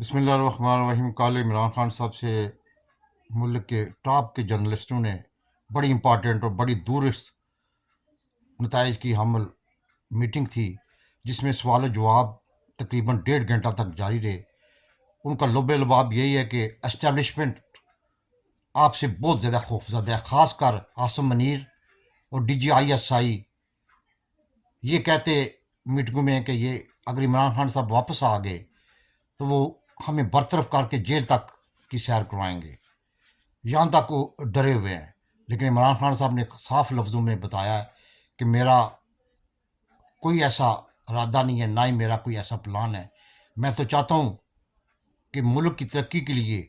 بسم اللہ الرحمن الرحیم۔ کال عمران خان صاحب سے ملک کے ٹاپ کے جرنلسٹوں نے بڑی امپارٹنٹ اور بڑی دورست نتائج کی حامل میٹنگ تھی، جس میں سوال و جواب تقریباً 1.5 گھنٹہ تک جاری رہے۔ ان کا لب لباب یہی ہے کہ اسٹیبلشمنٹ آپ سے بہت زیادہ خوفزدہ ہے، خاص کر عاصم منیر اور D G I S I یہ کہتے میٹنگوں میں کہ یہ اگر عمران خان صاحب واپس آ گئے تو وہ ہمیں برطرف کر کے جیل تک کی سیر کروائیں گے، یہاں تک وہ ڈرے ہوئے ہیں۔ لیکن عمران خان صاحب نے صاف لفظوں میں بتایا ہے کہ میرا کوئی ایسا ارادہ نہیں ہے، نہ ہی میرا کوئی ایسا پلان ہے۔ میں تو چاہتا ہوں کہ ملک کی ترقی کے لیے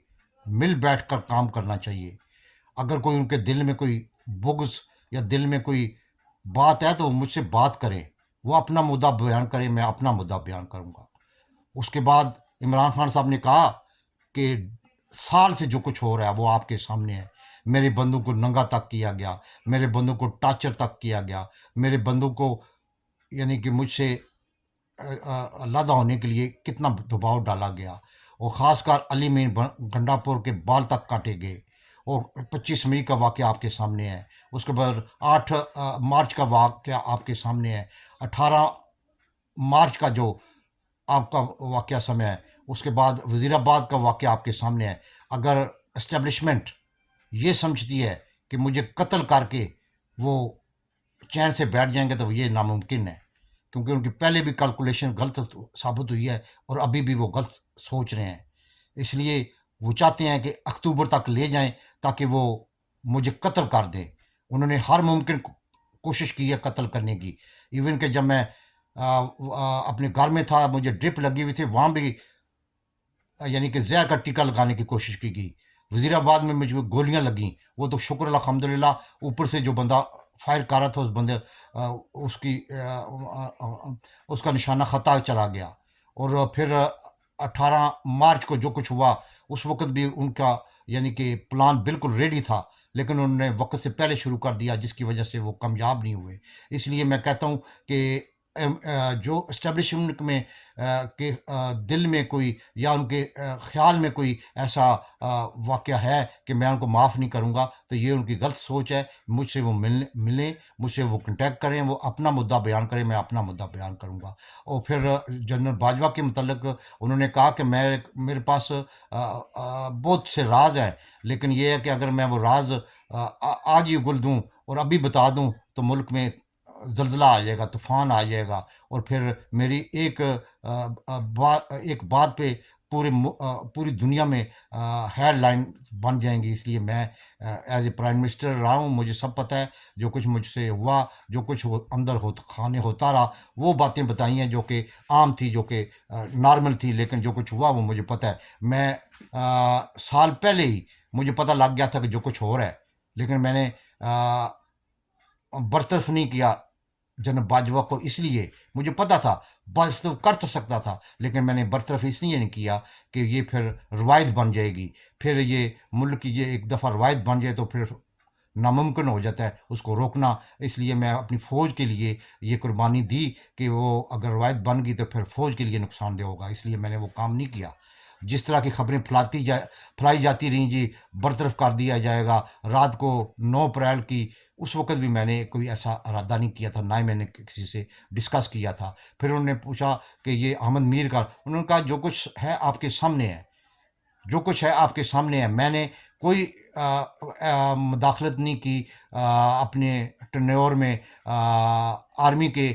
مل بیٹھ کر کام کرنا چاہیے۔ اگر کوئی ان کے دل میں کوئی بغض یا دل میں کوئی بات ہے تو وہ مجھ سے بات کرے، وہ اپنا مدعا بیان کرے، میں اپنا مدعا بیان کروں گا۔ اس کے بعد عمران خان صاحب نے کہا کہ سال سے جو کچھ ہو رہا ہے وہ آپ کے سامنے ہے۔ میرے بندوں کو ننگا تک کیا گیا، میرے بندوں کو ٹارچر تک کیا گیا، میرے بندوں کو یعنی کہ مجھ سے علیحدہ ہونے کے لیے کتنا دباؤ ڈالا گیا، اور خاص کر علی مین گنڈا پور کے بال تک کاٹے گئے۔ اور 25 مئی کا واقعہ آپ کے سامنے ہے، اس کے بعد 8 مارچ کا واقعہ آپ کے سامنے ہے، 18 مارچ کا جو آپ کا واقعہ سمے ہے، اس کے بعد وزیر آباد کا واقعہ آپ کے سامنے ہے۔ اگر اسٹیبلشمنٹ یہ سمجھتی ہے کہ مجھے قتل کر کے وہ چین سے بیٹھ جائیں گے تو یہ ناممکن ہے، کیونکہ ان کی پہلے بھی کیلکولیشن غلط ثابت ہوئی ہے اور ابھی بھی وہ غلط سوچ رہے ہیں۔ اس لیے وہ چاہتے ہیں کہ اکتوبر تک لے جائیں تاکہ وہ مجھے قتل کر دیں۔ انہوں نے ہر ممکن کوشش کی ہے قتل کرنے کی، ایون کہ جب میں اپنے گھر میں تھا، مجھے ڈرپ لگی ہوئی تھی، وہاں بھی یعنی کہ زہر کا ٹیکہ لگانے کی کوشش کی گئی۔ وزیر آباد میں مجھے گولیاں لگیں، وہ تو شکر الحمدللہ اوپر سے جو بندہ فائر کر رہا تھا اس بندے اس کی اس کا نشانہ خطا چلا گیا۔ اور پھر 18 مارچ کو جو کچھ ہوا اس وقت بھی ان کا یعنی کہ پلان بالکل ریڈی تھا، لیکن انہوں نے وقت سے پہلے شروع کر دیا، جس کی وجہ سے وہ کامیاب نہیں ہوئے۔ اس لیے میں کہتا ہوں کہ جو اسٹیبلشمنٹ میں کے دل میں کوئی یا ان کے خیال میں کوئی ایسا واقعہ ہے کہ میں ان کو معاف نہیں کروں گا، تو یہ ان کی غلط سوچ ہے۔ مجھ سے وہ ملیں، مجھ سے وہ کنٹیکٹ کریں، وہ اپنا مدعا بیان کریں، میں اپنا مدعا بیان کروں گا۔ اور پھر جنرل باجوہ کے متعلق انہوں نے کہا کہ میرے پاس بہت سے راز ہیں، لیکن یہ ہے کہ اگر میں وہ راز آج ہی اگل دوں اور ابھی بتا دوں تو ملک میں زلزلہ آ جائے گا، طوفان آ جائے گا، اور پھر میری ایک بات پہ پوری دنیا میں ہیڈ لائن بن جائیں گی۔ اس لیے میں ایز اے پرائم منسٹر رہا ہوں، مجھے سب پتہ ہے جو کچھ مجھ سے ہوا، جو کچھ اندر خانے ہوتا رہا، وہ باتیں بتائی ہیں جو کہ عام تھی، جو کہ نارمل تھی، لیکن جو کچھ ہوا وہ مجھے پتہ ہے۔ میں سال پہلے ہی مجھے پتہ لگ گیا تھا کہ جو کچھ ہو رہا ہے، لیکن میں نے برطرف نہیں کیا جناب باجوہ کو، اس لیے مجھے پتہ تھا برطرف کر تو سکتا تھا، لیکن میں نے برطرف اس لیے نہیں کیا کہ یہ پھر روایت بن جائے گی، پھر یہ ملک کی یہ ایک دفعہ روایت بن جائے تو پھر ناممکن ہو جاتا ہے اس کو روکنا۔ اس لیے میں اپنی فوج کے لیے یہ قربانی دی کہ وہ اگر روایت بن گئی تو پھر فوج کے لیے نقصان دہ ہوگا، اس لیے میں نے وہ کام نہیں کیا۔ جس طرح کی خبریں پھیلائی جاتی رہیں جی برطرف کر دیا جائے گا، رات کو 9 اپریل کی اس وقت بھی میں نے کوئی ایسا ارادہ نہیں کیا تھا، نہ ہی میں نے کسی سے ڈسکس کیا تھا۔ پھر انہوں نے پوچھا کہ یہ احمد میر کا، انہوں نے کہا جو کچھ ہے آپ کے سامنے ہے، جو کچھ ہے آپ کے سامنے ہے، میں نے کوئی مداخلت نہیں کی اپنے ٹنیور میں آرمی کے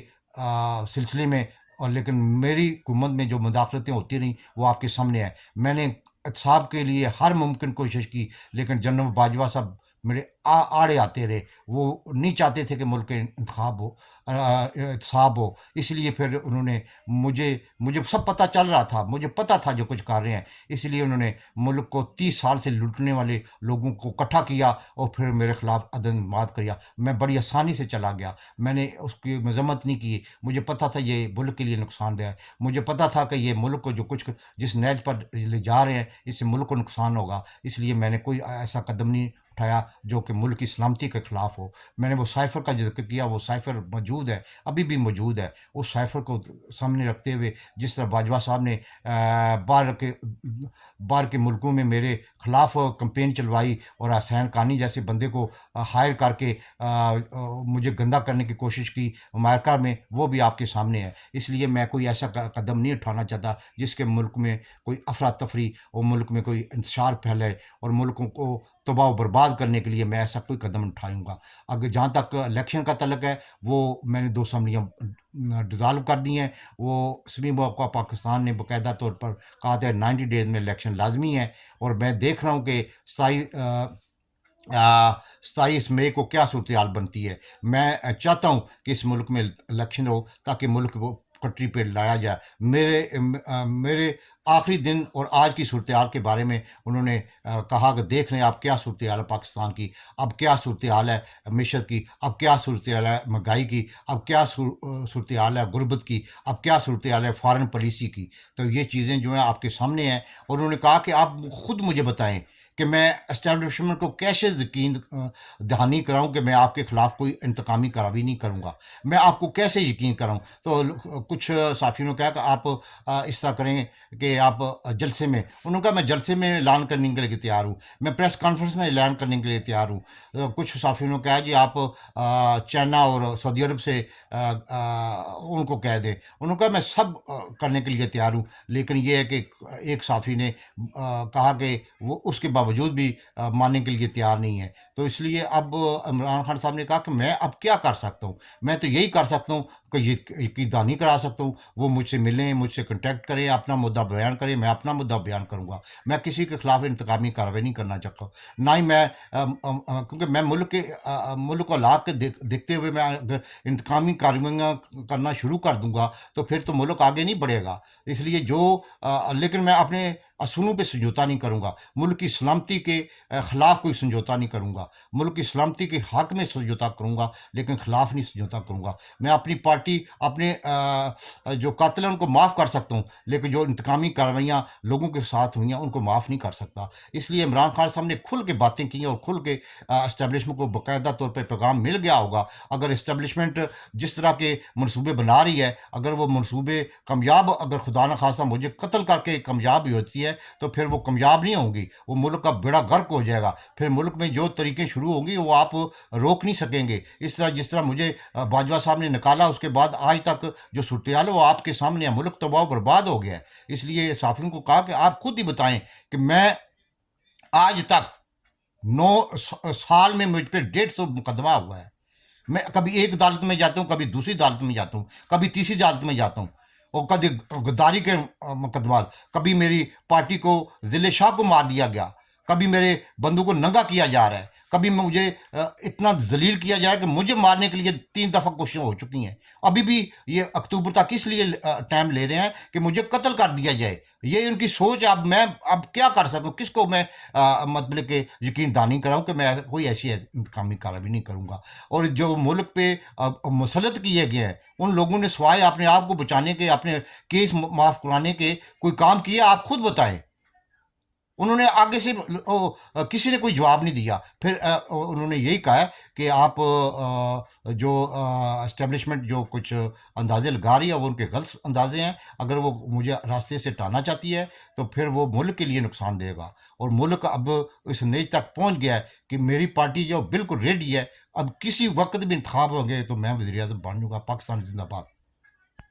سلسلے میں، اور لیکن میری حکومت میں جو مداخلتیں ہوتی رہیں وہ آپ کے سامنے ہیں۔ میں نے احتساب کے لیے ہر ممکن کوشش کی، لیکن جنرل باجوہ صاحب میرے آڑے آتے رہے، وہ نہیں چاہتے تھے کہ ملک کے انتخاب ہو، احتساب ہو۔ اس لیے پھر انہوں نے مجھے سب پتہ چل رہا تھا، مجھے پتہ تھا جو کچھ کر رہے ہیں، اس لیے انہوں نے ملک کو 30 سال سے لوٹنے والے لوگوں کو اکٹھا کیا اور پھر میرے خلاف عدم اعتماد کیا۔ میں بڑی آسانی سے چلا گیا، میں نے اس کی مذمت نہیں کی، مجھے پتہ تھا یہ ملک کے لیے نقصان دہ ہے، مجھے پتہ تھا کہ یہ ملک کو جو کچھ جس نیج پر لے جا رہے ہیں اس سے ملک کو نقصان ہوگا، اس لیے میں نے کوئی ایسا قدم نہیں اٹھایا جو کہ ملک کی سلامتی کے خلاف ہو. میں نے وہ سائفر کا ذکر کیا، وہ سائفر موجود ہے، ابھی بھی موجود ہے. اس سائفر کو سامنے رکھتے ہوئے جس طرح باجوہ صاحب نے باہر کے ملکوں میں میرے خلاف کمپین چلوائی اور حسین قانی جیسے بندے کو ہائر کر کے مجھے گندہ کرنے کی کوشش کی امریکہ میں، وہ بھی آپ کے سامنے ہے. اس لیے میں کوئی ایسا قدم نہیں اٹھانا چاہتا جس کے ملک میں کوئی افراتفری اور ملک میں کوئی انتشار پھیلے اور ملکوں کو تباہ و برباد کرنے کے لیے میں ایسا کوئی قدم اٹھاؤں گا. اگر جہاں تک الیکشن کا تعلق ہے، وہ میں نے 2 اسمبلیاں ڈیزالو کر دی ہیں. وہ سپریم کورٹ پاکستان نے باقاعدہ طور پر کہا تھا 90 ڈیز میں الیکشن لازمی ہے، اور میں دیکھ رہا ہوں کہ 27 مئی کو کیا صورتحال بنتی ہے. میں چاہتا ہوں کہ اس ملک میں الیکشن ہو تاکہ ملک کو پٹری پہ لایا جائے. میرے آخری دن اور آج کی صورتحال کے بارے میں انہوں نے کہا کہ دیکھ رہے ہیں آپ کیا صورتحال ہے پاکستان کی، اب کیا صورتحال ہے معیشت کی، اب کیا صورتحال ہے مہنگائی کی، اب کیا صورتحال ہے غربت کی، اب کیا صورتحال ہے فارن پالیسی کی. تو یہ چیزیں جو ہیں آپ کے سامنے ہیں. اور انہوں نے کہا کہ آپ خود مجھے بتائیں کہ میں اسٹیبلشمنٹ کو کیسے یقین دہانی کراؤں کہ میں آپ کے خلاف کوئی انتقامی کارروائی نہیں کروں گا، میں آپ کو کیسے یقین کراؤں. تو کچھ صحافیوں نے کہا کہ آپ اس طرح کریں کہ آپ جلسے میں، انہوں نے کہا میں جلسے میں اعلان کرنے کے لیے تیار ہوں، میں پریس کانفرنس میں اعلان کرنے کے لیے تیار ہوں. کچھ صحافیوں نے کہا جی آپ چائنا اور سعودی عرب سے ان کو کہہ دیں. انہوں نے کہا میں سب کرنے کے لیے تیار ہوں. لیکن یہ ہے کہ ایک صحافی نے کہا کہ وہ اس کے باوجود بھی ماننے کے لیے تیار نہیں ہے. تو اس لیے اب عمران خان صاحب نے کہا کہ میں اب کیا کر سکتا ہوں، میں تو یہی کر سکتا ہوں کہ یقین دہانی کرا سکتا ہوں. وہ مجھ سے ملیں، مجھ سے کنٹیکٹ کریں، اپنا مدعا بیان کریں، میں اپنا مدعا بیان کروں گا. میں کسی کے خلاف انتقامی کارروائی نہیں کرنا چاہتا، نہ ہی میں کیونکہ میں ملک کو حالات کے دیکھتے ہوئے میں اگر انتقامی کارروائیاں کرنا شروع کر دوں گا تو پھر تو ملک آگے نہیں بڑھے گا. اس لیے لیکن میں اپنے اصولوں پہ سمجھوتا نہیں کروں گا، ملک کی سلامتی کے خلاف کوئی سمجھوتا نہیں کروں گا، ملک کی سلامتی کے حق میں سمجھوتا کروں گا لیکن خلاف نہیں سمجھوتا کروں گا. میں اپنی پارٹی، اپنے جو قاتل ہیں ان کو معاف کر سکتا ہوں، لیکن جو انتقامی کارروائیاں لوگوں کے ساتھ ہوئی ہیں ان کو معاف نہیں کر سکتا. اس لیے عمران خان صاحب نے کھل کے باتیں کی ہیں اور کھل کے اسٹیبلشمنٹ کو باقاعدہ طور پہ پیغام مل گیا ہوگا. اگر اسٹیبلشمنٹ جس طرح کے منصوبے بنا رہی ہے، اگر وہ منصوبے کامیاب، اگر خدا نخواستہ مجھے قتل کر کے کامیاب بھی ہوتی ہے تو پھر وہ کامیاب نہیں ہوں گی، وہ ملک کا بیڑا غرق ہو جائے گا. پھر ملک میں جو طریقے شروع ہوں گی وہ آپ روک نہیں سکیں گے. جس طرح مجھے باجوہ صاحب نے نکالا، اس کے بعد آج تک جو صورتحال ہے وہ آپ کے سامنے ہے، ملک تباہ و برباد ہو گیا ہے. اس لیے صحافیوں کو کہا کہ آپ خود ہی بتائیں کہ میں آج تک 9 سال میں مجھ پہ 150 مقدمہ ہوا ہے. میں کبھی ایک عدالت میں جاتا ہوں، کبھی دوسری عدالت میں جاتا ہوں، کبھی تیسری عدالت میں جاتا ہوں، اور کبھی غداری کے مقدمات، کبھی میری پارٹی کو ذل شاہ کو مار دیا گیا، کبھی میرے بندوں کو ننگا کیا جا رہا ہے، کبھی مجھے اتنا ذلیل کیا جا رہا ہے کہ مجھے مارنے کے لیے 3 دفعہ کوششیں ہو چکی ہیں. ابھی بھی یہ اکتوبر تک اس لیے ٹائم لے رہے ہیں کہ مجھے قتل کر دیا جائے. یہ ان کی سوچ. اب کیا کر سکوں، کس کو میں مطلب کہ یقین دہانی کراؤں کہ میں کوئی ایسی انتقامی کارروائی نہیں کروں گا. اور جو ملک پہ مسلط کیے گئے ہیں ان لوگوں نے سوائے اپنے آپ کو بچانے کے، اپنے کیس معاف کرانے کے کوئی کام کیا؟ آپ خود بتائیں. انہوں نے آگے سے کسی نے کوئی جواب نہیں دیا. پھر انہوں نے یہی کہا ہے کہ آپ جو اسٹیبلشمنٹ جو کچھ اندازے لگا رہی ہے وہ ان کے غلط اندازے ہیں. اگر وہ مجھے راستے سے ٹالنا چاہتی ہے تو پھر وہ ملک کے لیے نقصان دے گا. اور ملک اب اس نیج تک پہنچ گیا ہے کہ میری پارٹی جو بالکل ریڈی ہے، اب کسی وقت بھی انتخاب ہوں گے تو میں وزیر اعظم بن جوں گا. پاکستان زندہ باد.